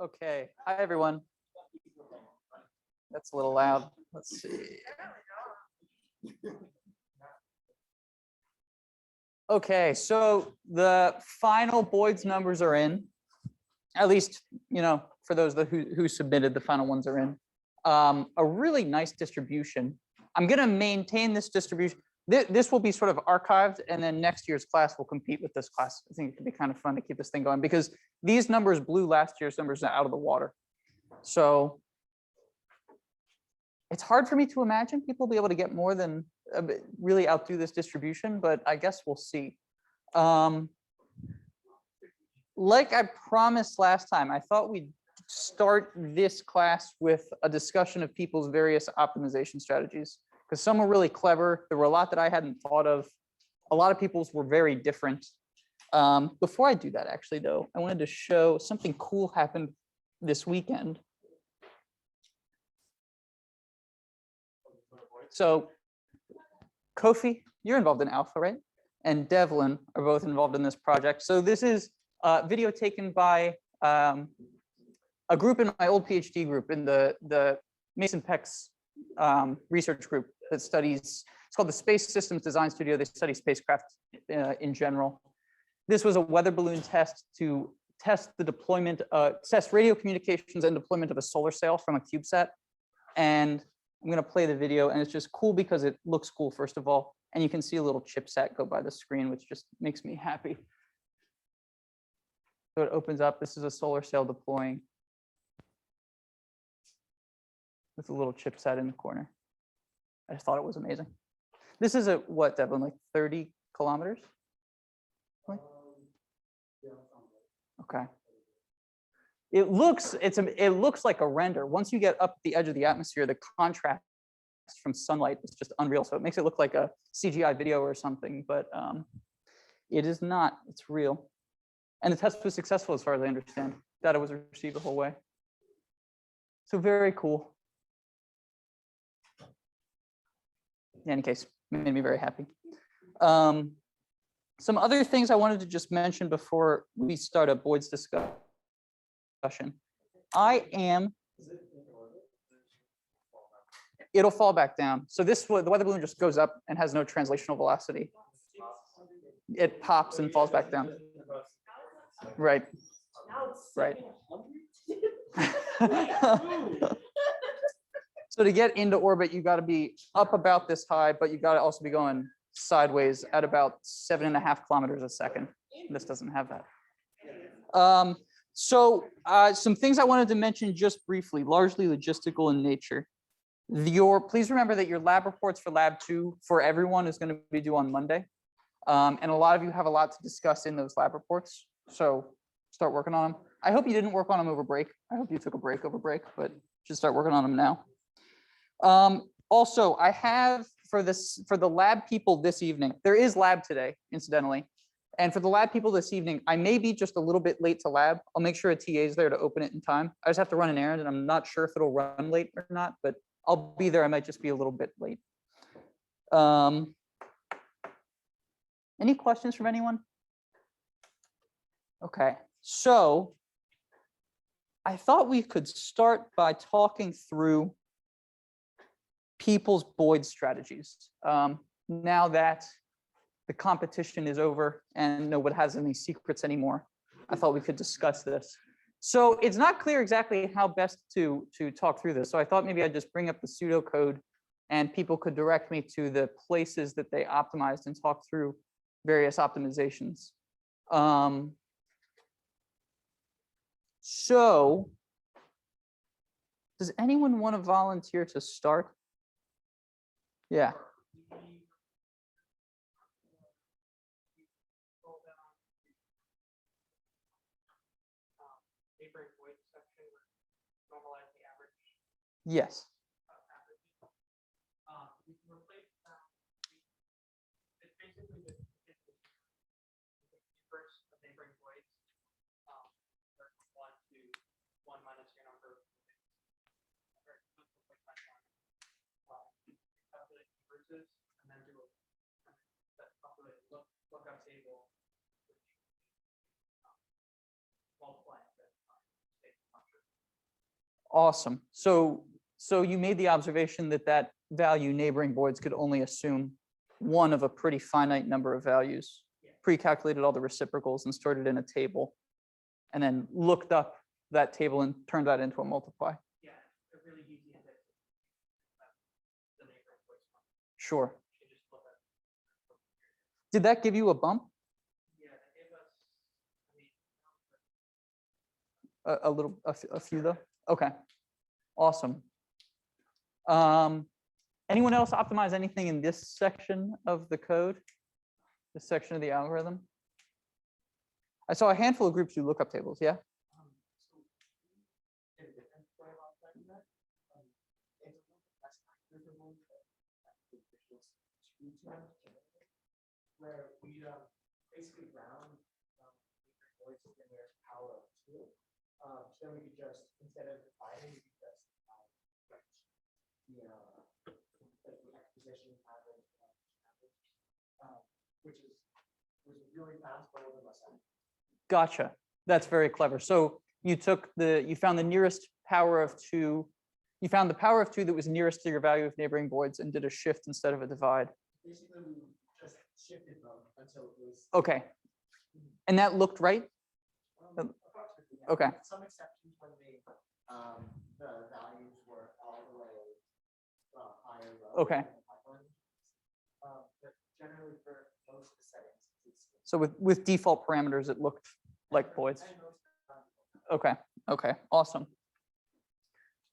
Okay. Hi, everyone. That's a little loud. Let's see. Okay, so the final Boids numbers are in. At least, for those who submitted, the final ones are in. A really nice distribution. I'm going to maintain this distribution. This will be sort of archived, and then next year's class will compete with this class. I think it could be kind of fun to keep this thing going because these numbers blew last year's numbers out of the water. So it's hard for me to imagine people will be able to get more than really outdo this distribution, but I guess we'll see. Like I promised last time, I thought we'd start this class with a discussion of people's various optimization strategies, because some were really clever. There were a lot that I hadn't thought of. A lot of people's were very different. Before I do that, actually, though, I wanted to show something cool happened this weekend. So Kofi, you're involved in Alpha, right? And Devlin are both involved in this project. So this is video taken by a group in my old PhD group in the Mason Peck's research group that studies, it's called the Space Systems Design Studio. They study spacecraft in general. This was a weather balloon test to test the deployment, test radio communications and deployment of a solar sail from a CubeSat. And I'm going to play the video, and it's just cool because it looks cool, first of all. And you can see a little chipset go by the screen, which just makes me happy. So it opens up. This is a solar sail deploying with a little chipset in the corner. I just thought it was amazing. This is a, what, Devlin, like 30 kilometers? Okay. It looks like a render. Once you get up the edge of the atmosphere, the contrast from sunlight is just unreal. So it makes it look like a CGI video or something, but it is not. It's real. And the test was successful as far as I understand. Data was received the whole way. So very cool. In any case, made me very happy. Some other things I wanted to just mention before we start a Boids discussion. It'll fall back down. So the weather balloon just goes up and has no translational velocity. It pops and falls back down. Right. Right. So to get into orbit, you got to be up about this high, but you got to also be going sideways at about 7.5 kilometers a second. This doesn't have that. Some things I wanted to mention just briefly, largely logistical in nature. Please remember that your lab reports for lab 2 for everyone is going to be due on Monday. And a lot of you have a lot to discuss in those lab reports. So start working on them. I hope you didn't work on them over break. I hope you took a break over break, but should start working on them now. Also, I have for the lab people this evening, there is lab today, incidentally. And for the lab people this evening, I may be just a little bit late to lab. I'll make sure a TA is there to open it in time. I just have to run an errand, and I'm not sure if it'll run late or not, but I'll be there. I might just be a little bit late. Any questions from anyone? Okay, so I thought we could start by talking through people's Boids strategies. Now that the competition is over and nobody has any secrets anymore, I thought we could discuss this. So it's not clear exactly how best to talk through this. So I thought maybe I'd just bring up the pseudocode and people could direct me to the places that they optimized and talk through various optimizations. So does anyone want to volunteer to start? Yeah. Yes. And then do a lookup table, multiply it. Awesome. So you made the observation that that value neighboring Boids could only assume one of a pretty finite number of values, pre-calculated all the reciprocals and stored it in a table, and then looked up that table and turned that into a multiply. Yeah, a really easy to the neighboring Boids function. Sure. You just look at Did that give you a bump? yeah, that gave us I mean, A few though? Okay, awesome. Anyone else optimize anything in this section of the code? This section of the algorithm? I saw a handful of groups do lookup tables, yeah? where we basically round Boids in their power of 2. So then we could just, instead of dividing, we could just the exposition average, which was really fast, but a little bit less accurate. Gotcha. That's very clever. So you found the nearest power of 2. You found the power of 2 that was nearest to your value of neighboring Boids and did a shift instead of a divide. Basically, we just shifted them until it was. Okay. And that looked right? Approximately, yeah. Okay. Some exceptions when the values were all the way higher. Okay. But generally for most of the settings. So with default parameters, it looked like Boids. Okay. Okay. Awesome.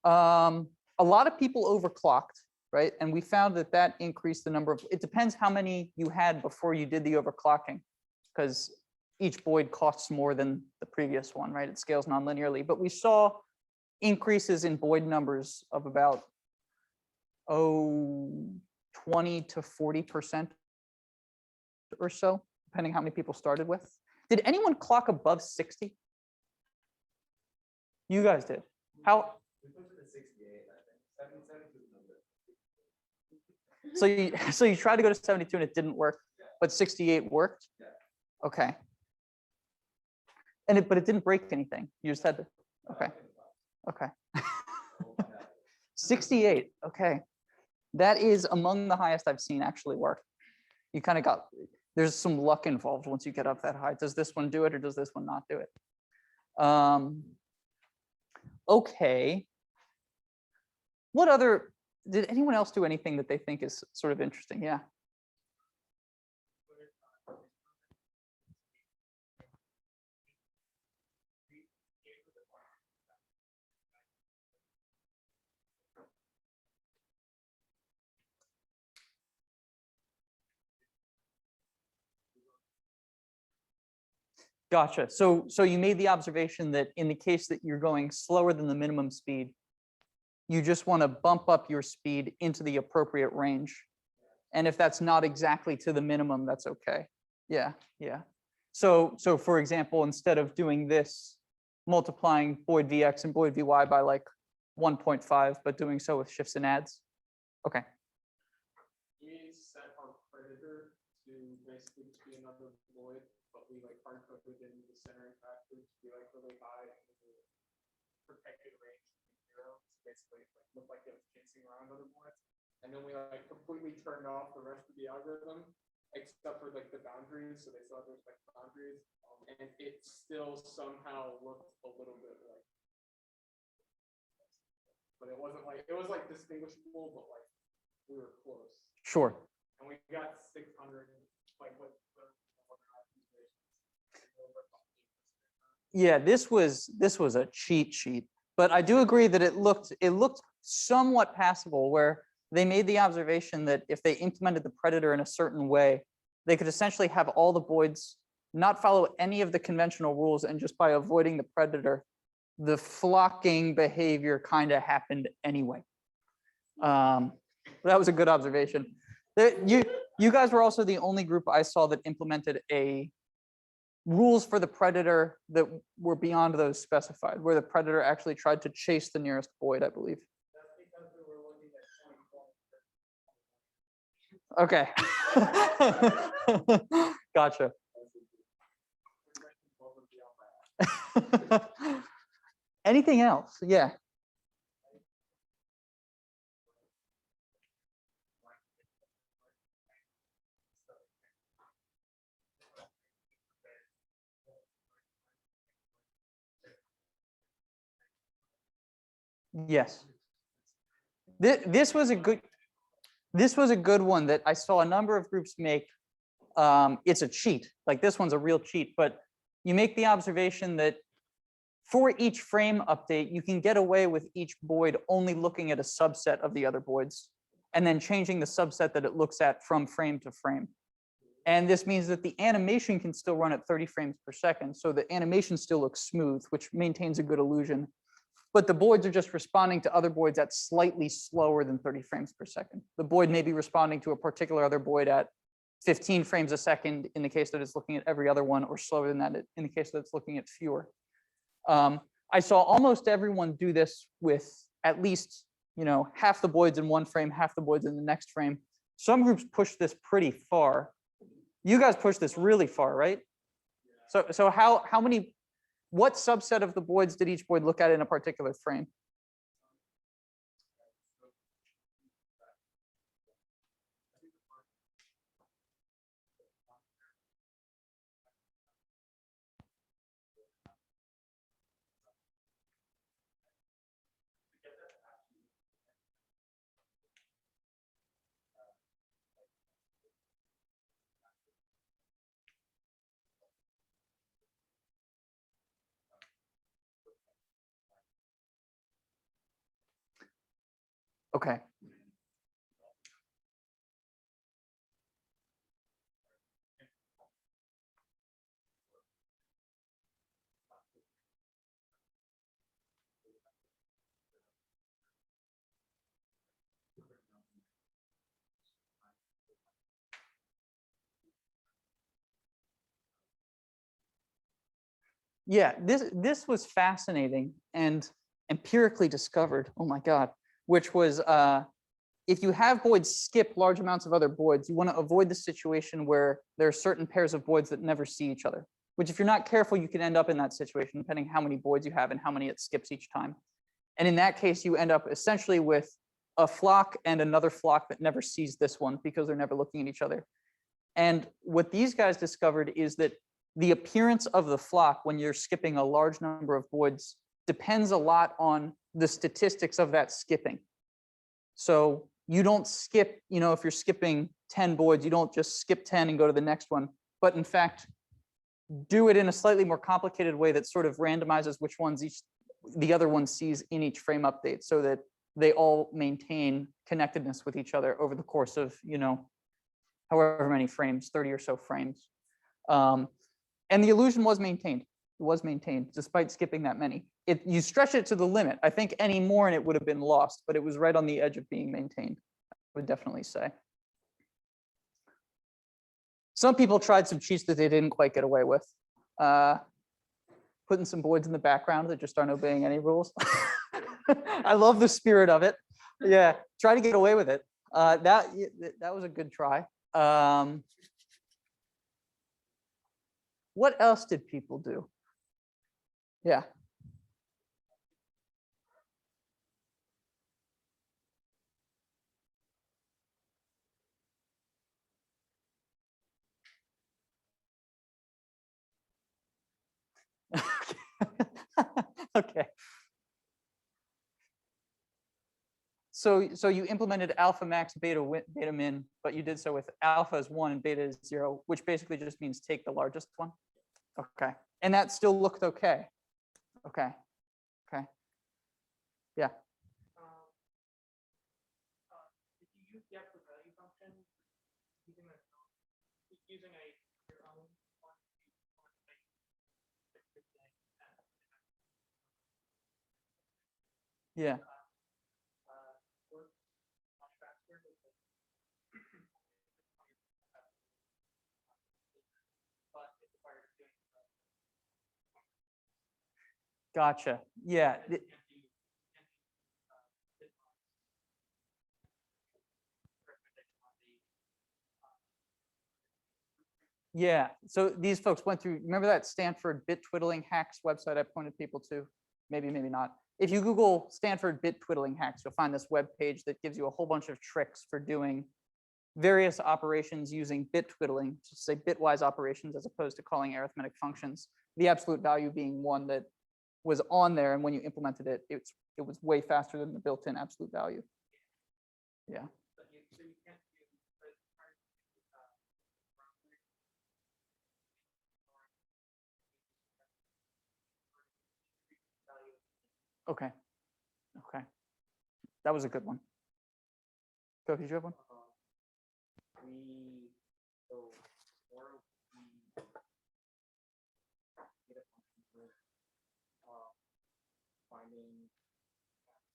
A lot of people overclocked, right? And we found that that increased the number of, it depends how many you had before you did the overclocking, because each Boid costs more than the previous one, right? It scales non-linearly, but we saw increases in Boid numbers of about 20 to 40% or so, depending how many people started with. Did anyone clock above 60? You guys did. How? So you tried to go to 72 and it didn't work, but 68 worked? Okay. But it didn't break anything. You just had to, okay. Okay. 68, okay. That is among the highest I've seen actually work. You kind of there's some luck involved once you get up that high. Does this one do it or does this one not do it? Okay. Did anyone else do anything that they think is sort of interesting? Yeah. Gotcha. So you made the observation that in the case that you're going slower than the minimum speed, you just want to bump up your speed into the appropriate range. And if that's not exactly to the minimum, that's okay. Yeah, yeah. So for example, instead of doing this, multiplying Boid Vx and Boid Vy by like 1.5, but doing so with shifts and adds. Okay. We set our predator to basically be another Boid, but we like hard code within the centering factor to be like really high in the protected range from 0. So basically it looked like it was chasing around other Boids. And then we like completely turned off the rest of the algorithm, except for like the boundaries. So they still have those like boundaries. And it still somehow looked a little bit like, but it wasn't like, it was like distinguishable, but like we were close. Sure. And we got 600, like what yeah, this was a cheat sheet, but I do agree that it looked somewhat passable, where they made the observation that if they implemented the predator in a certain way, they could essentially have all the Boids not follow any of the conventional rules, and just by avoiding the predator, the flocking behavior kind of happened anyway. That was a good observation. You guys were also the only group I saw that implemented rules for the predator that were beyond those specified, where the predator actually tried to chase the nearest Boid, I believe. That's because we were looking at Okay. Gotcha. Anything else? Yeah. Yes. This was a good one that I saw a number of groups make. It's a cheat, like this one's a real cheat, but you make the observation that for each frame update, you can get away with each Boid only looking at a subset of the other Boids and then changing the subset that it looks at from frame to frame. And this means that the animation can still run at 30 frames per second. So the animation still looks smooth, which maintains a good illusion. But the Boids are just responding to other Boids at slightly slower than 30 frames per second. The Boid may be responding to a particular other Boid at 15 frames a second in the case that it's looking at every other one, or slower than that in the case that it's looking at fewer. I saw almost everyone do this with at least half the Boids in one frame, half the Boids in the next frame. Some groups push this pretty far. You guys push this really far, right? So what subset of the Boids did each Boid look at in a particular frame? Okay. Yeah, this was fascinating and empirically discovered. Oh my God, which was if you have Boids skip large amounts of other Boids, you want to avoid the situation where there are certain pairs of Boids that never see each other, which if you're not careful, you can end up in that situation depending how many Boids you have and how many it skips each time. And in that case, you end up essentially with a flock and another flock that never sees this one because they're never looking at each other. And what these guys discovered is that the appearance of the flock when you're skipping a large number of Boids depends a lot on the statistics of that skipping. So you don't skip, if you're skipping 10 Boids, you don't just skip 10 and go to the next one, but in fact, do it in a slightly more complicated way that sort of randomizes which ones the other one sees in each frame update so that they all maintain connectedness with each other over the course of, however many frames, 30 or so frames. And the illusion was maintained. It was maintained despite skipping that many. You stretch it to the limit. I think any more and it would have been lost, but it was right on the edge of being maintained, I would definitely say. Some people tried some cheats that they didn't quite get away with. Putting some Boids in the background that just aren't obeying any rules. I love the spirit of it. Yeah, try to get away with it. That was a good try. What else did people do? Yeah. Okay. So you implemented alpha max, beta min, but you did so with alpha is 1 and beta is 0, which basically just means take the largest one. Okay. And that still looked okay. Okay. Okay. Yeah. If you use the actual value function using your own Yeah. Gotcha. Yeah. Yeah. So these folks went through, remember that Stanford bit twiddling hacks website I pointed people to? Maybe, maybe not. If you Google Stanford bit twiddling hacks, you'll find this web page that gives you a whole bunch of tricks for doing various operations using bit twiddling, to say bitwise operations as opposed to calling arithmetic functions. The absolute value being one that was on there, and when you implemented it, it was way faster than the built-in absolute value. Yeah. Okay. Okay. That was a good one. Go, did you have one? Finding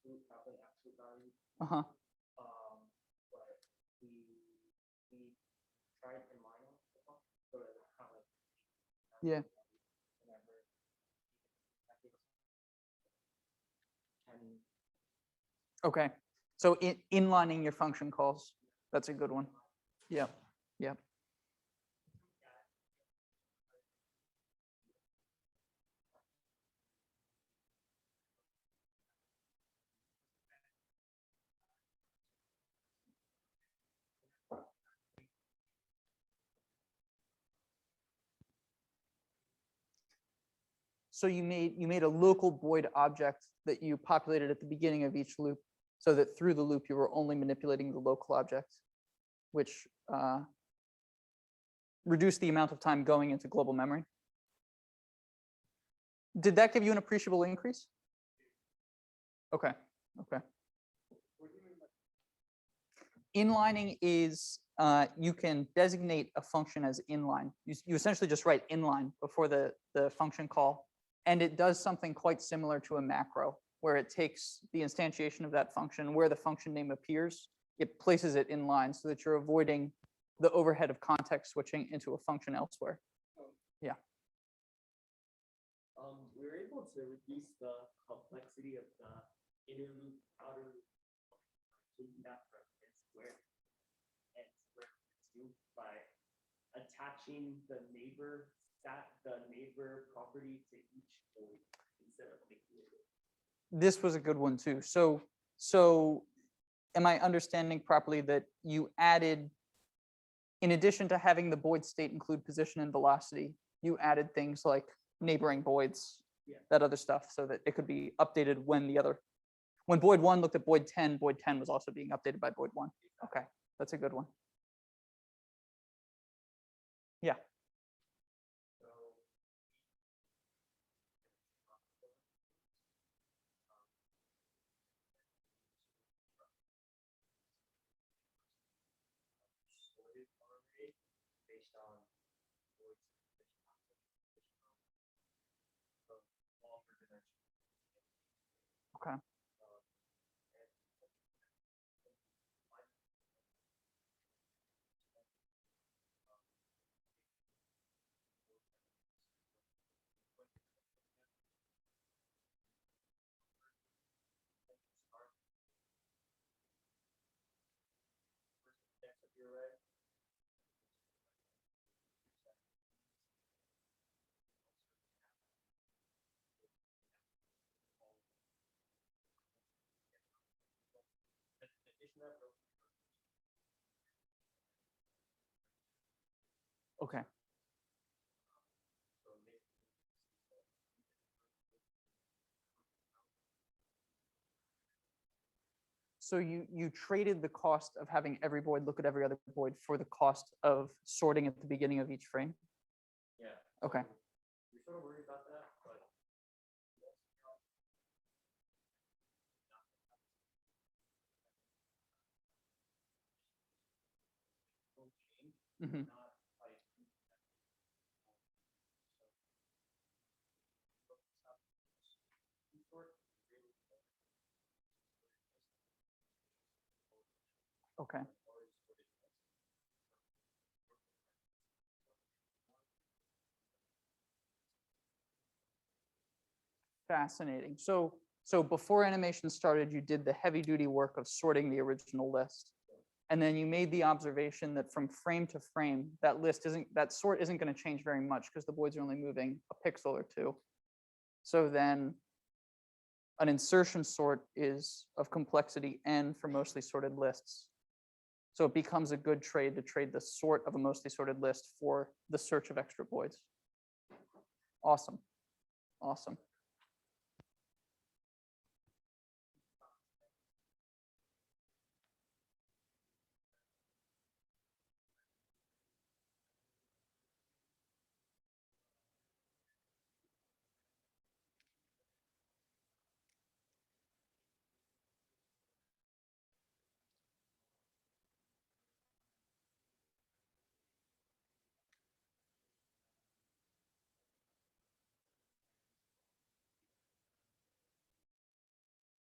absolute value. Uh-huh. But we tried combining the function so that it's kind of like Yeah. Okay. So inlining your function calls, that's a good one. Yeah. Yeah. So you made a local Boid object that you populated at the beginning of each loop, so that through the loop you were only manipulating the local object, which reduced the amount of time going into global memory. Did that give you an appreciable increase? Okay. Okay. Inlining is you can designate a function as inline. You essentially just write inline before the function call. And it does something quite similar to a macro, where it takes the instantiation of that function, where the function name appears, it places it in line so that you're avoiding the overhead of context switching into a function elsewhere. Yeah. We were able to reduce the complexity of the inner loop, outer loop, taking that from n squared to by attaching the neighbor property to each Boid instead of making it. This was a good one too. So am I understanding properly that you added, in addition to having the Boid state include position and velocity, you added things like neighboring Boids, that other stuff, so that it could be updated when Boid 1 looked at Boid 10 was also being updated by Boid 1. Okay, that's a good one. Yeah. Based on longer dimension. Okay. Okay. So you traded the cost of having every Boid look at every other Boid for the cost of sorting at the beginning of each frame? Yeah. Okay. We're sort of worried about that, but Mm-hmm. Okay. Fascinating. So before animation started, you did the heavy duty work of sorting the original list. And then you made the observation that from frame to frame, that sort isn't going to change very much because the Boids are only moving a pixel or two. So then an insertion sort is of complexity n for mostly sorted lists. So it becomes a good trade to trade the sort of a mostly sorted list for the search of extra Boids. Awesome. Awesome.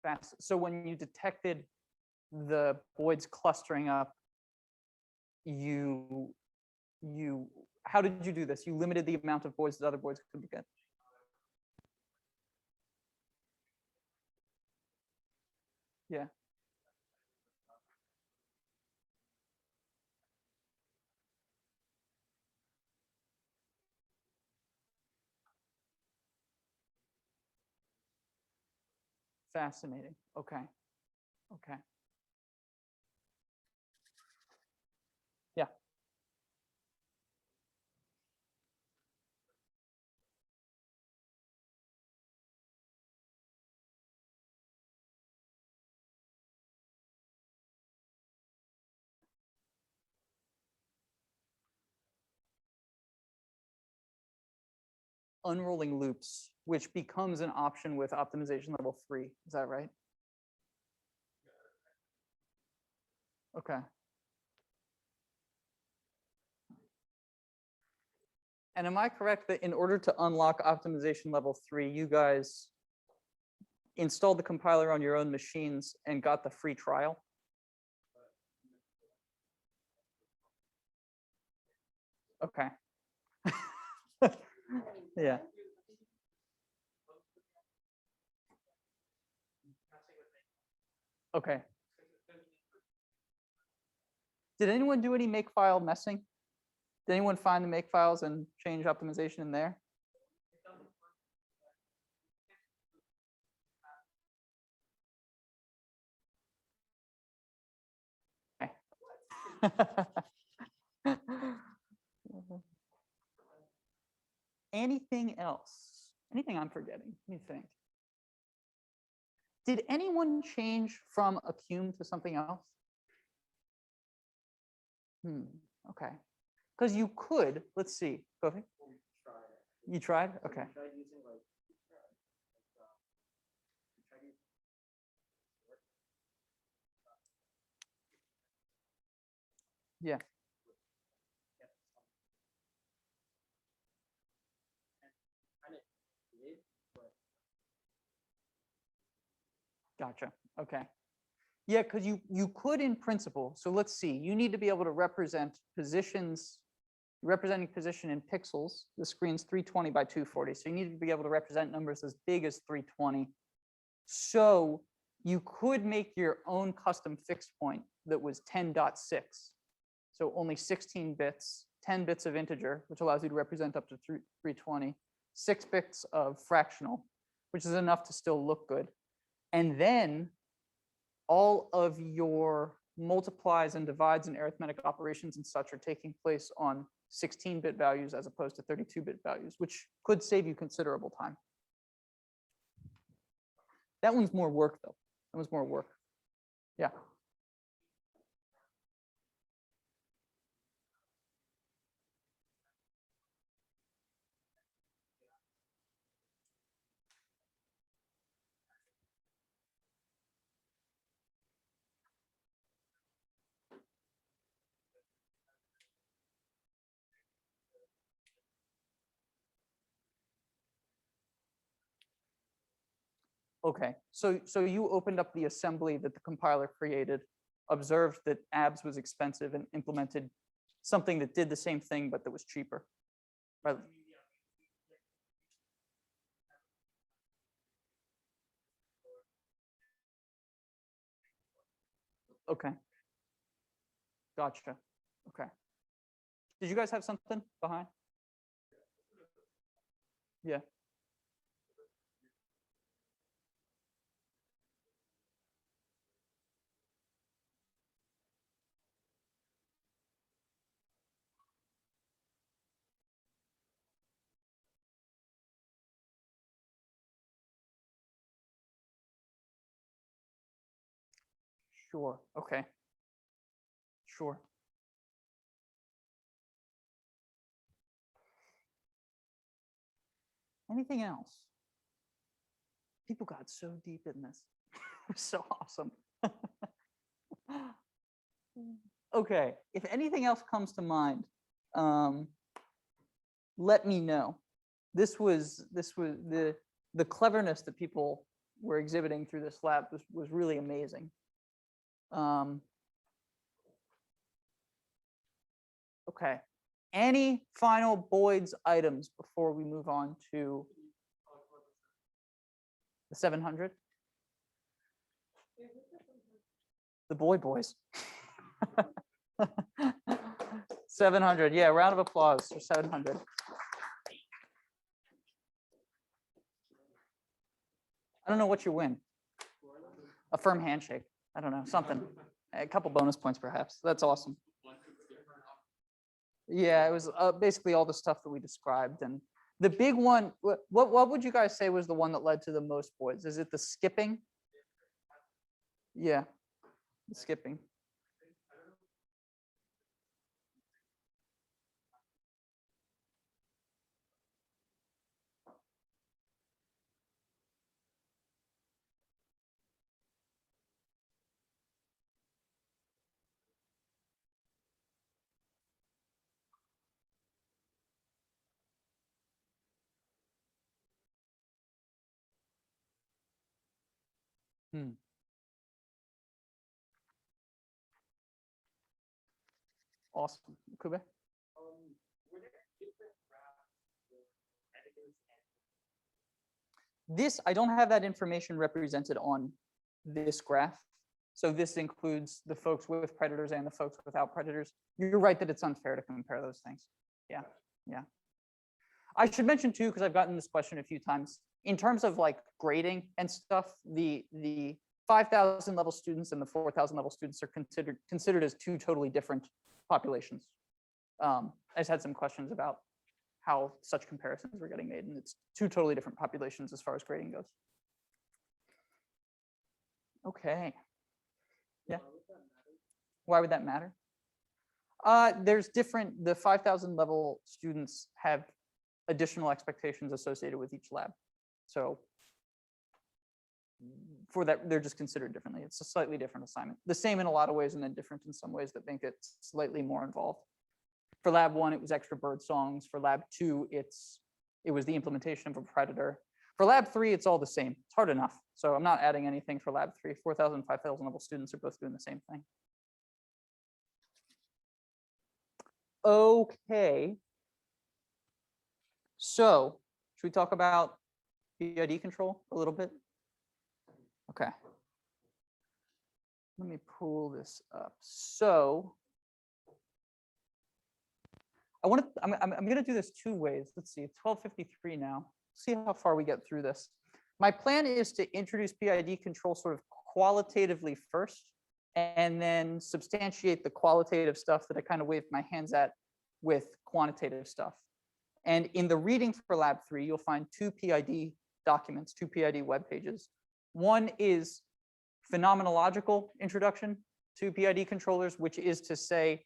Fast. So when you detected the Boids clustering up, how did you do this? You limited the amount of Boids that other Boids could get. Yeah. Fascinating. Okay. Okay. Yeah. Unrolling loops, which becomes an option with optimization level 3. Is that right? Okay. And am I correct that in order to unlock optimization level 3, you guys installed the compiler on your own machines and got the free trial? Okay. Yeah. Okay. Did anyone do any makefile messing? Did anyone find the makefiles and change optimization in there? Okay. Anything else? Anything I'm forgetting? Let me think. Did anyone change from a Cume to something else? Okay. Because you could, let's see. Go ahead. You tried? Okay. Yeah. Gotcha. Okay. Yeah, because you could in principle. So let's see. You need to be able to represent positions, representing position in pixels. The screen's 320 by 240. So you need to be able to represent numbers as big as 320. So you could make your own custom fixed point that was 10.6. So only 16 bits, 10 bits of integer, which allows you to represent up to 320, 6 bits of fractional, which is enough to still look good. And then all of your multiplies and divides and arithmetic operations and such are taking place on 16-bit values as opposed to 32-bit values, which could save you considerable time. That one's more work, though. That one's more work. Yeah. Okay, so you opened up the assembly that the compiler created, observed that ABS was expensive, and implemented something that did the same thing but that was cheaper. Right? Okay. Gotcha. Okay. Did you guys have something behind? Yeah. Sure. Okay. Sure. Anything else? People got so deep in this. It was so awesome. Okay. If anything else comes to mind, let me know. This was the cleverness that people were exhibiting through this lab was really amazing. Okay. Any final Boids items before we move on to the 700? The Boys. 700. Yeah, round of applause for 700. I don't know what you win. A firm handshake. I don't know, something. A couple bonus points, perhaps. That's awesome. Yeah, it was basically all the stuff that we described. And the big one, what would you guys say was the one that led to the most Boids? Is it the skipping? Yeah, the skipping. Awesome. Kube? Were there different graphs for editors and This, I don't have that information represented on this graph. So this includes the folks with predators and the folks without predators. You're right that it's unfair to compare those things. Yeah, yeah. I should mention too, because I've gotten this question a few times, in terms of like grading and stuff, the 5,000 level students and the 4,000 level students are considered as two totally different populations. I just had some questions about how such comparisons were getting made, and it's two totally different populations as far as grading goes. Okay. Yeah. Why would that matter? There's different, the 5,000 level students have additional expectations associated with each lab. So for that, they're just considered differently. It's a slightly different assignment. The same in a lot of ways, and then different in some ways that make it slightly more involved. For lab 1, it was extra bird songs. For lab 2, it was the implementation of a predator. For lab 3, it's all the same. It's hard enough. So I'm not adding anything for lab 3. 4,000, 5,000 level students are both doing the same thing. Okay. So should we talk about PID control a little bit? Okay. Let me pull this up. So I'm going to do this two ways. Let's see, 12:53 now. See how far we get through this. My plan is to introduce PID control sort of qualitatively first, and then substantiate the qualitative stuff that I kind of waved my hands at with quantitative stuff. And in the reading for lab 3, you'll find two PID documents, two PID web pages. One is phenomenological introduction to PID controllers, which is to say,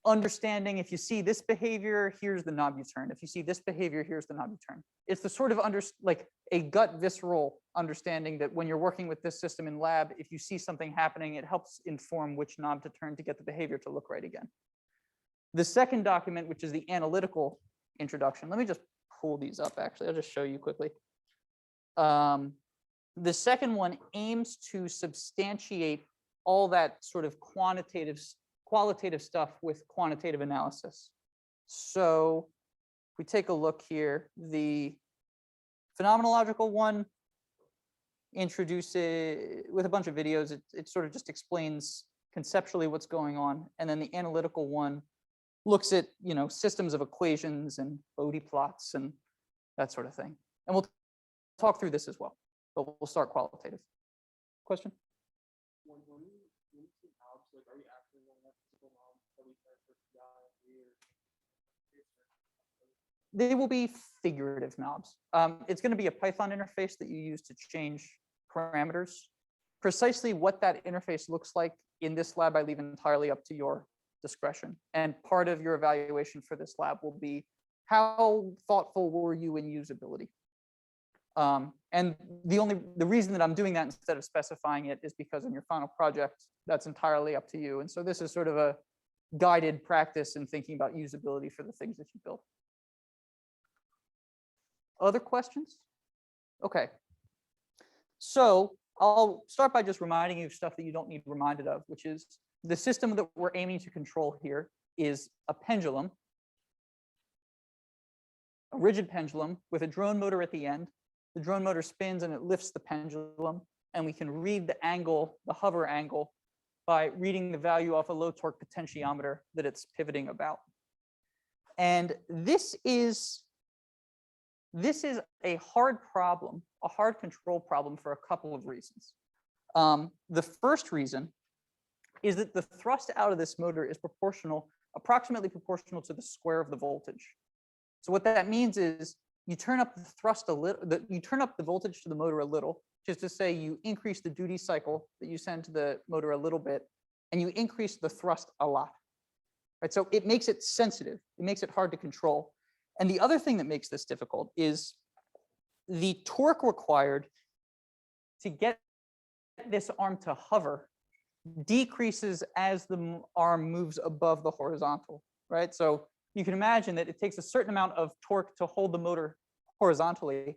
understanding if you see this behavior, here's the knob you turn. If you see this behavior, here's the knob you turn. It's the sort of like a gut visceral understanding that when you're working with this system in lab, if you see something happening, it helps inform which knob to turn to get the behavior to look right again. The second document, which is the analytical introduction, let me just pull these up actually, I'll just show you quickly. The second one aims to substantiate all that sort of qualitative stuff with quantitative analysis. So if we take a look here, the phenomenological one introduces, with a bunch of videos, it sort of just explains conceptually what's going on. And then the analytical one looks at, systems of equations and Bode plots and that sort of thing. And we'll talk through this as well, but we'll start qualitative. Question? When we see knobs, like, are we actually going to have physical knobs that we test for PID or? They will be figurative knobs. It's going to be a Python interface that you use to change parameters. Precisely what that interface looks like in this lab, I leave entirely up to your discretion. And part of your evaluation for this lab will be how thoughtful were you in usability? And the reason that I'm doing that instead of specifying it is because in your final project, that's entirely up to you. And so this is sort of a guided practice in thinking about usability for the things that you build. Other questions? Okay, So I'll start by just reminding you of stuff that you don't need reminded of, which is the system that we're aiming to control here is a pendulum, a rigid pendulum with a drone motor at the end. The drone motor spins and it lifts the pendulum, and we can read the angle, the hover angle, by reading the value off a low torque potentiometer that it's pivoting about. And this is a hard problem, a hard control problem for a couple of reasons. The first reason is that the thrust out of this motor is approximately proportional to the square of the voltage. So what that means is you turn up the thrust a little, you turn up the voltage to the motor a little, just to say you increase the duty cycle that you send to the motor a little bit, and you increase the thrust a lot. Right? So it makes it sensitive. It makes it hard to control. And the other thing that makes this difficult is the torque required to get this arm to hover decreases as the arm moves above the horizontal, right? So you can imagine that it takes a certain amount of torque to hold the motor horizontally.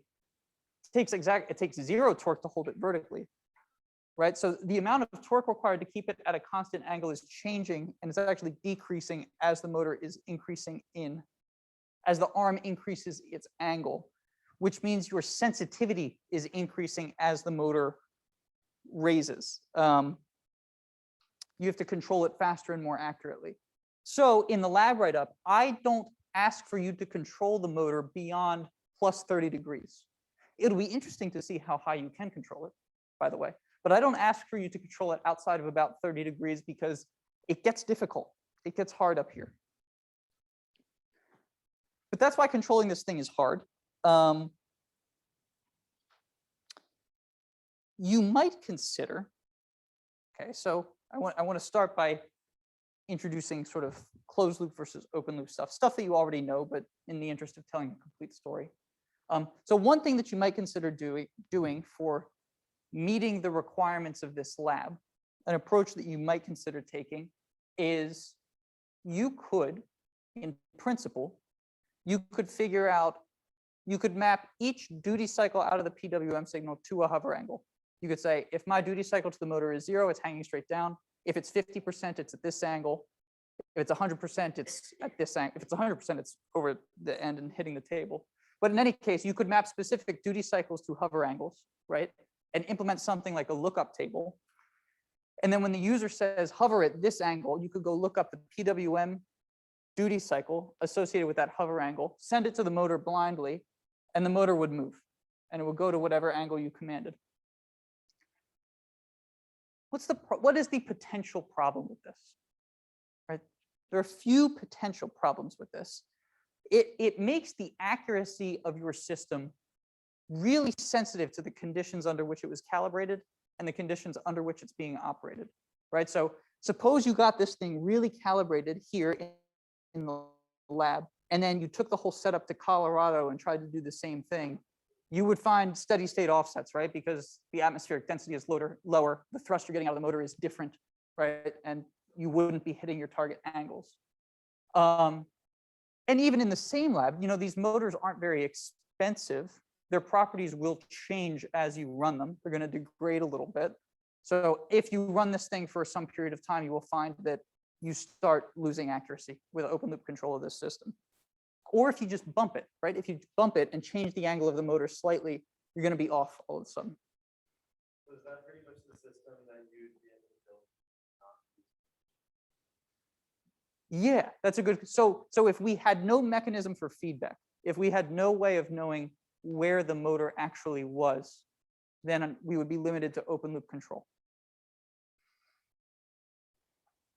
It takes zero torque to hold it vertically, right? So the amount of torque required to keep it at a constant angle is changing, and it's actually decreasing as the motor is increasing as the arm increases its angle, which means your sensitivity is increasing as the motor raises. You have to control it faster and more accurately. So in the lab write-up, I don't ask for you to control the motor beyond plus 30 degrees. It'll be interesting to see how high you can control it, by the way. But I don't ask for you to control it outside of about 30 degrees because it gets difficult. It gets hard up here. But that's why controlling this thing is hard. You might consider, okay, so I want to start by introducing sort of closed loop versus open loop stuff that you already know, but in the interest of telling a complete story. So one thing that you might consider doing for meeting the requirements of this lab, an approach that you might consider taking is you could, in principle, you could map each duty cycle out of the PWM signal to a hover angle. You could say, if my duty cycle to the motor is 0, it's hanging straight down. If it's 50%, it's at this angle. If it's 100%, it's at this angle. If it's 100%, it's over the end and hitting the table. But in any case, you could map specific duty cycles to hover angles, right? And implement something like a lookup table. And then when the user says hover at this angle, you could go look up the PWM duty cycle associated with that hover angle, send it to the motor blindly, and the motor would move. And it would go to whatever angle you commanded. What is the potential problem with this? Right? There are a few potential problems with this. It makes the accuracy of your system really sensitive to the conditions under which it was calibrated and the conditions under which it's being operated, right? So suppose you got this thing really calibrated here in the lab, and then you took the whole setup to Colorado and tried to do the same thing. You would find steady state offsets, right? Because the atmospheric density is lower, the thrust you're getting out of the motor is different, right? And you wouldn't be hitting your target angles. And even in the same lab, you know, these motors aren't very expensive. Their properties will change as you run them. They're going to degrade a little bit. So if you run this thing for some period of time, you will find that you start losing accuracy with open loop control of this system. Or if you just bump it, right? If you bump it and change the angle of the motor slightly, you're going to be off all of a sudden. So is that pretty much the system that you'd be able to build? Yeah, that's a good. So if we had no mechanism for feedback, if we had no way of knowing where the motor actually was, then we would be limited to open loop control.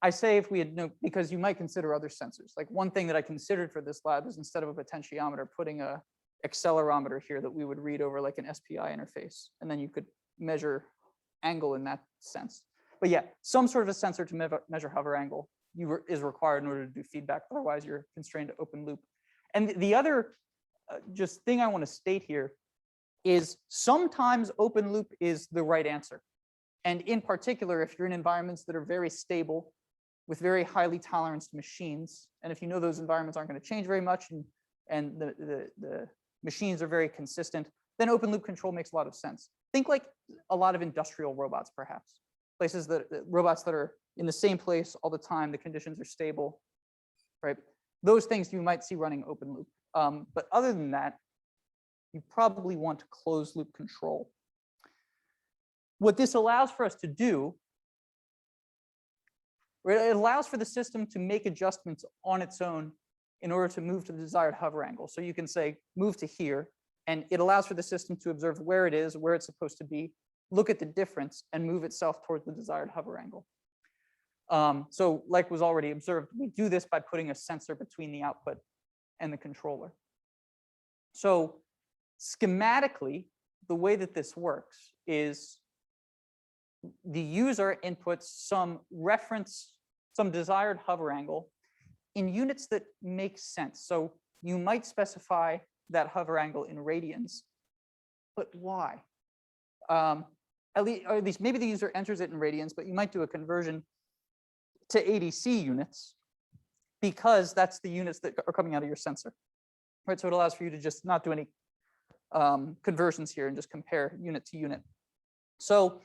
I say if we had no, because you might consider other sensors. Like one thing that I considered for this lab is instead of a potentiometer, putting a accelerometer here that we would read over like an SPI interface, and then you could measure angle in that sense. But yeah, some sort of a sensor to measure hover angle is required in order to do feedback. Otherwise, you're constrained to open loop. And the other just thing I want to state here is sometimes open loop is the right answer. And in particular, if you're in environments that are very stable with very highly toleranced machines, and if you know those environments aren't going to change very much, and the machines are very consistent, then open loop control makes a lot of sense. Think like a lot of industrial robots, perhaps. Places robots that are in the same place all the time, the conditions are stable, right? Those things you might see running open loop. But other than that, you probably want closed loop control. What this allows for us to do, it allows for the system to make adjustments on its own in order to move to the desired hover angle. So you can say, move to here, and it allows for the system to observe where it is, where it's supposed to be, look at the difference, and move itself towards the desired hover angle. So like was already observed, we do this by putting a sensor between the output and the controller. So schematically, the way that this works is the user inputs some reference, some desired hover angle in units that make sense. So you might specify that hover angle in radians, but why? At least maybe the user enters it in radians, but you might do a conversion to ADC units because that's the units that are coming out of your sensor, right? So it allows for you to just not do any conversions here and just compare unit to unit. So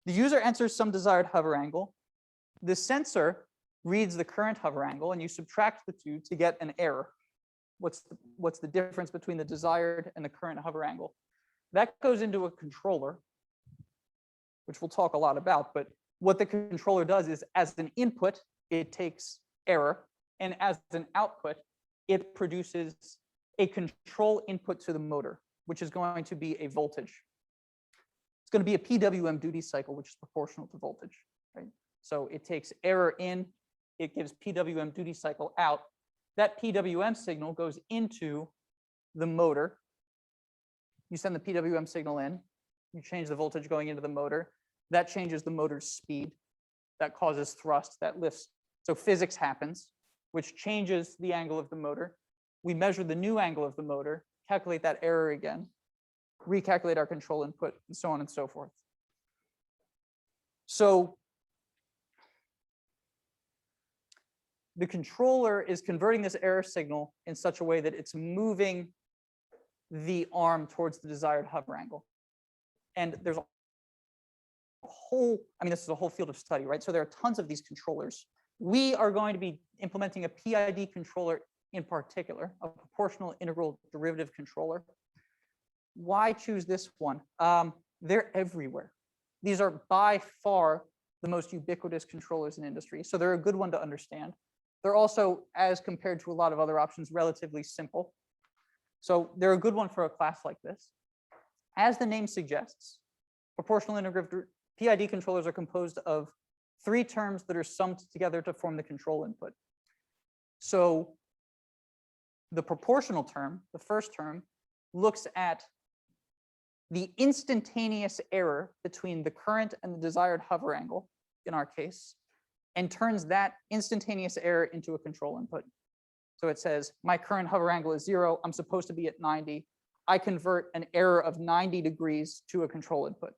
the user enters some desired hover angle. The sensor reads the current hover angle, and you subtract the two to get an error. What's the difference between the desired and the current hover angle? That goes into a controller, which we'll talk a lot about. But what the controller does is, as an input, it takes error, and as an output, it produces a control input to the motor, which is going to be a voltage. It's going to be a PWM duty cycle, which is proportional to voltage, right? So it takes error in, it gives PWM duty cycle out. That PWM signal goes into the motor. You send the PWM signal in, you change the voltage going into the motor. That changes the motor's speed. That causes thrust, that lifts. So physics happens, which changes the angle of the motor. We measure the new angle of the motor, calculate that error again, recalculate our control input, and so on and so forth. So the controller is converting this error signal in such a way that it's moving the arm towards the desired hover angle. And there's a whole, this is a whole field of study, right? So there are tons of these controllers. We are going to be implementing a PID controller in particular, a proportional integral derivative controller. Why choose this one? They're everywhere. These are by far the most ubiquitous controllers in industry, so they're a good one to understand. They're also, as compared to a lot of other options, relatively simple. So they're a good one for a class like this. As the name suggests, proportional integrative PID controllers are composed of 3 terms that are summed together to form the control input. So the proportional term, the first term, looks at the instantaneous error between the current and the desired hover angle, in our case, and turns that instantaneous error into a control input. So it says, my current hover angle is 0. I'm supposed to be at 90. I convert an error of 90 degrees to a control input.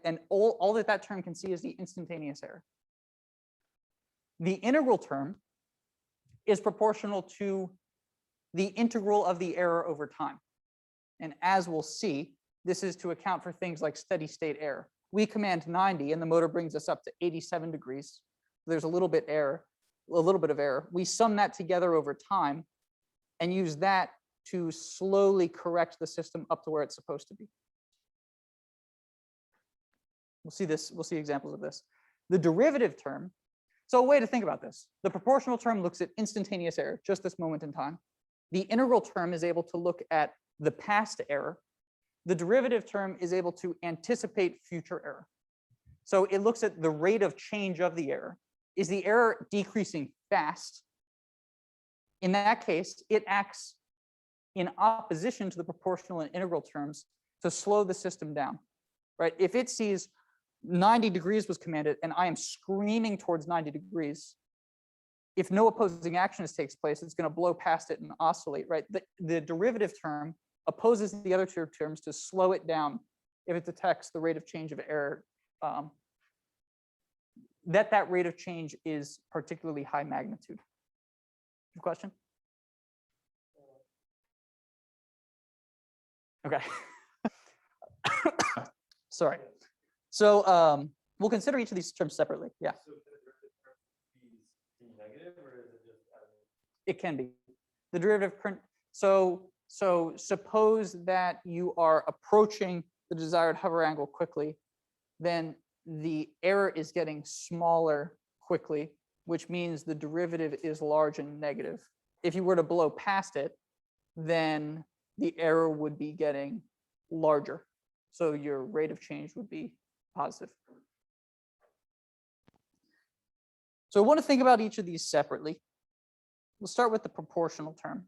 And all that term can see is the instantaneous error. The integral term is proportional to the integral of the error over time. And as we'll see, this is to account for things like steady state error. We command 90 and the motor brings us up to 87 degrees. There's a little bit of error. We sum that together over time and use that to slowly correct the system up to where it's supposed to be. We'll see examples of this. The derivative term, so a way to think about this, the proportional term looks at instantaneous error, just this moment in time. The integral term is able to look at the past error. The derivative term is able to anticipate future error. So it looks at the rate of change of the error. Is the error decreasing fast? In that case, it acts in opposition to the proportional and integral terms to slow the system down, right? If it sees 90 degrees was commanded and I am screaming towards 90 degrees, if no opposing action takes place, it's going to blow past it and oscillate, right? The derivative term opposes the other 2 terms to slow it down if it detects the rate of change of error, that rate of change is particularly high magnitude. Question? Okay. Sorry. So we'll consider each of these terms separately. Yeah. So the derivative term is negative, or is it just It can be. The derivative current. So suppose that you are approaching the desired hover angle quickly, then the error is getting smaller quickly, which means the derivative is large and negative. If you were to blow past it, then the error would be getting larger. So your rate of change would be positive. So I want to think about each of these separately. We'll start with the proportional term.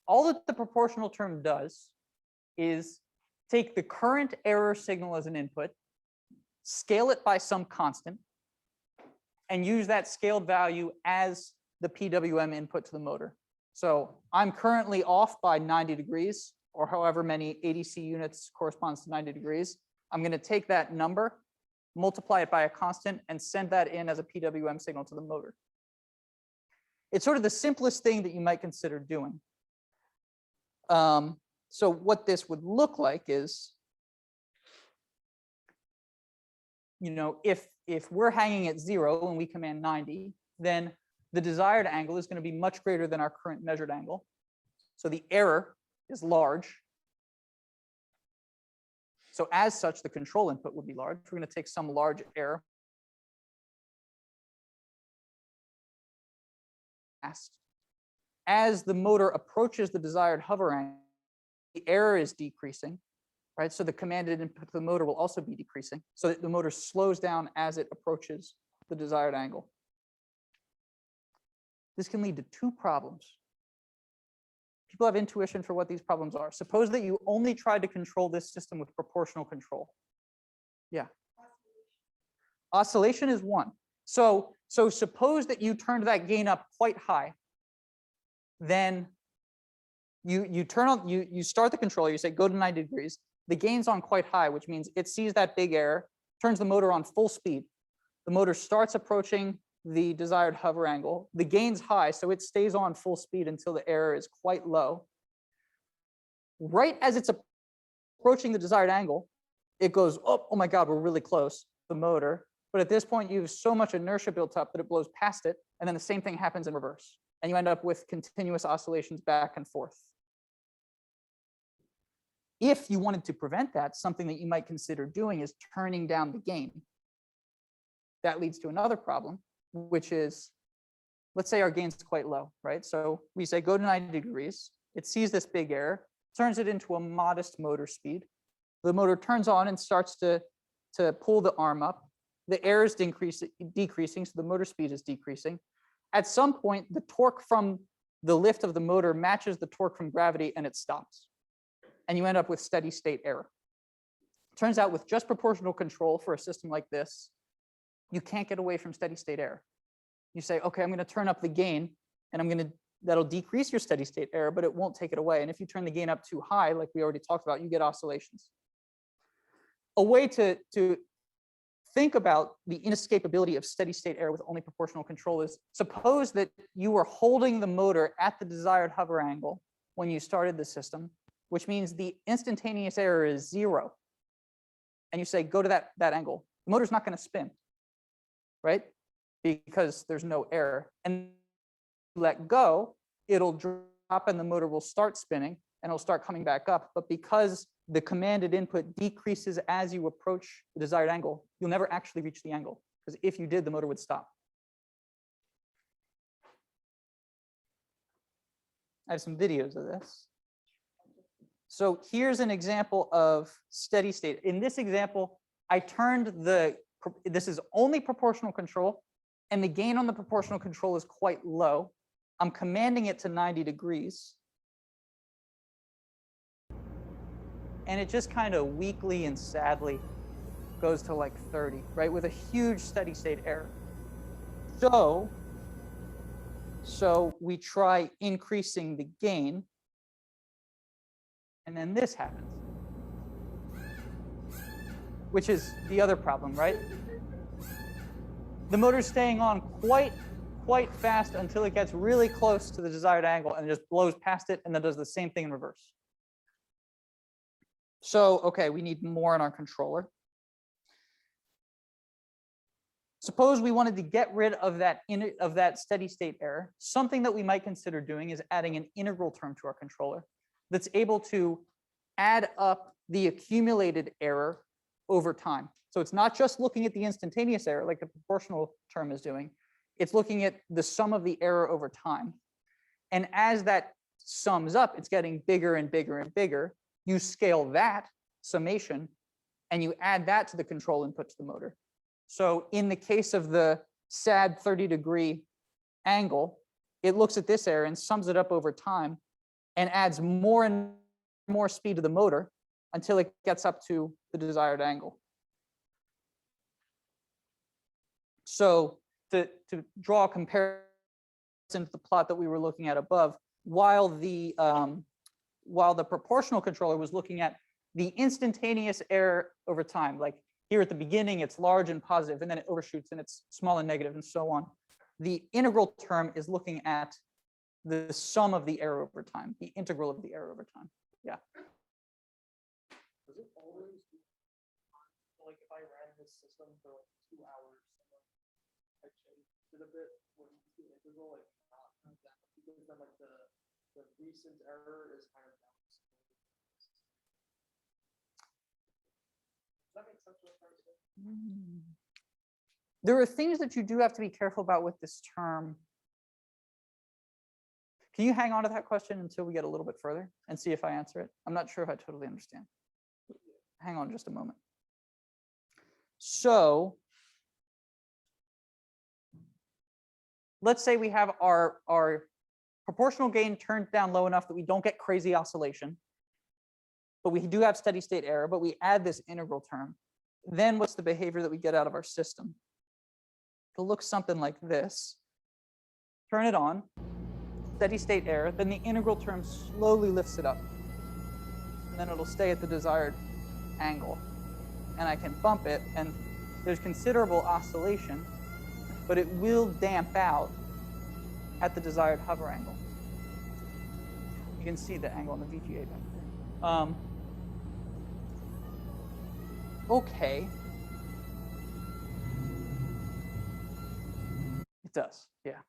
All that the proportional term does is take the current error signal as an input, scale it by some constant, and use that scaled value as the PWM input to the motor. So I'm currently off by 90 degrees, or however many ADC units corresponds to 90 degrees. I'm going to take that number, multiply it by a constant, and send that in as a PWM signal to the motor. It's sort of the simplest thing that you might consider doing. So what this would look like is, if we're hanging at 0 and we command 90, then the desired angle is going to be much greater than our current measured angle. So the error is large. So as such, the control input would be large. We're going to take some large error. As the motor approaches the desired hover angle, the error is decreasing, right? So the commanded input to the motor will also be decreasing, so that the motor slows down as it approaches the desired angle. This can lead to two problems. People have intuition for what these problems are. Suppose that you only tried to control this system with proportional control. Yeah. Oscillation is one. So suppose that you turned that gain up quite high. Then you start the controller, you say go to 90 degrees. The gain's on quite high, which means it sees that big error, turns the motor on full speed. The motor starts approaching the desired hover angle. The gain's high, so it stays on full speed until the error is quite low. Right as it's approaching the desired angle, it goes, oh my God, we're really close, the motor. But at this point, you have so much inertia built up that it blows past it, and then the same thing happens in reverse. And you end up with continuous oscillations back and forth. If you wanted to prevent that, something that you might consider doing is turning down the gain. That leads to another problem, which is, let's say our gain's quite low, right? So we say go to 90 degrees. It sees this big error, turns it into a modest motor speed. The motor turns on and starts to pull the arm up. The error is decreasing, so the motor speed is decreasing. At some point, the torque from the lift of the motor matches the torque from gravity, and it stops. And you end up with steady state error. Turns out with just proportional control for a system like this, you can't get away from steady state error. You say, okay, I'm going to turn up the gain, and that'll decrease your steady state error, but it won't take it away. And if you turn the gain up too high, like we already talked about, you get oscillations. A way to think about the inescapability of steady state error with only proportional control is, suppose that you were holding the motor at the desired hover angle when you started the system, which means the instantaneous error is 0. And you say, go to that angle. The motor's not going to spin, right? Because there's no error. And let go, it'll drop and the motor will start spinning and it'll start coming back up. But because the commanded input decreases as you approach the desired angle, you'll never actually reach the angle, because if you did, the motor would stop. I have some videos of this. So here's an example of steady state. In this example, I turned this is only proportional control, and the gain on the proportional control is quite low. I'm commanding it to 90 degrees. And it just kind of weakly and sadly goes to like 30, right? With a huge steady state error. So we try increasing the gain, and then this happens, which is the other problem, right? The motor's staying on quite fast until it gets really close to the desired angle and just blows past it and then does the same thing in reverse. So, okay, we need more in our controller. Suppose we wanted to get rid of that steady state error. Something that we might consider doing is adding an integral term to our controller that's able to add up the accumulated error over time. So it's not just looking at the instantaneous error like the proportional term is doing. It's looking at the sum of the error over time. And as that sums up, it's getting bigger and bigger and bigger. You scale that summation and you add that to the control input to the motor. So in the case of the SAD 30-degree angle, it looks at this error and sums it up over time and adds more and more speed to the motor until it gets up to the desired angle. So to draw a comparison to the plot that we were looking at above, while the proportional controller was looking at the instantaneous error over time, like here at the beginning, it's large and positive, and then it overshoots and it's small and negative and so on. The integral term is looking at the sum of the error over time, the integral of the error over time. Yeah. Does it always do like if I ran this system for like 2 hours, I changed it a bit when the integral like not that because then like the recent error is kind of down. Does that make sense what I'm trying to say? There are things that you do have to be careful about with this term. Can you hang on to that question until we get a little bit further and see if I answer it? I'm not sure if I totally understand. Hang on just a moment. So let's say we have our proportional gain turned down low enough that we don't get crazy oscillation, but we do have steady state error, but we add this integral term. Then what's the behavior that we get out of our system? It'll look something like this. Turn it on, steady state error, then the integral term slowly lifts it up. And then it'll stay at the desired angle. And I can bump it, and there's considerable oscillation, but it will damp out at the desired hover angle. You can see the angle on the VGA back there. Okay. It does, yeah.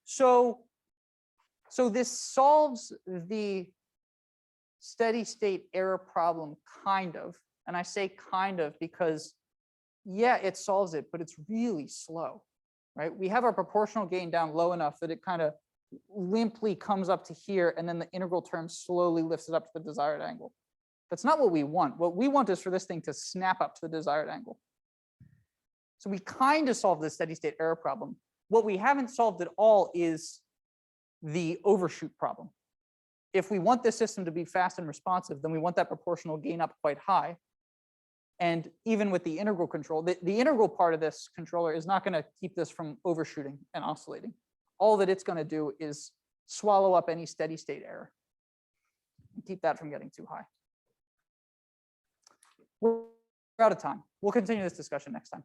So this solves the steady state error problem, kind of. And I say kind of because, yeah, it solves it, but it's really slow, right? We have our proportional gain down low enough that it kind of limply comes up to here, and then the integral term slowly lifts it up to the desired angle. That's not what we want. What we want is for this thing to snap up to the desired angle. So we kind of solve this steady state error problem. What we haven't solved at all is the overshoot problem. If we want this system to be fast and responsive, then we want that proportional gain up quite high. And even with the integral control, the integral part of this controller is not going to keep this from overshooting and oscillating. All that it's going to do is swallow up any steady state error and keep that from getting too high. We're out of time. We'll continue this discussion next time.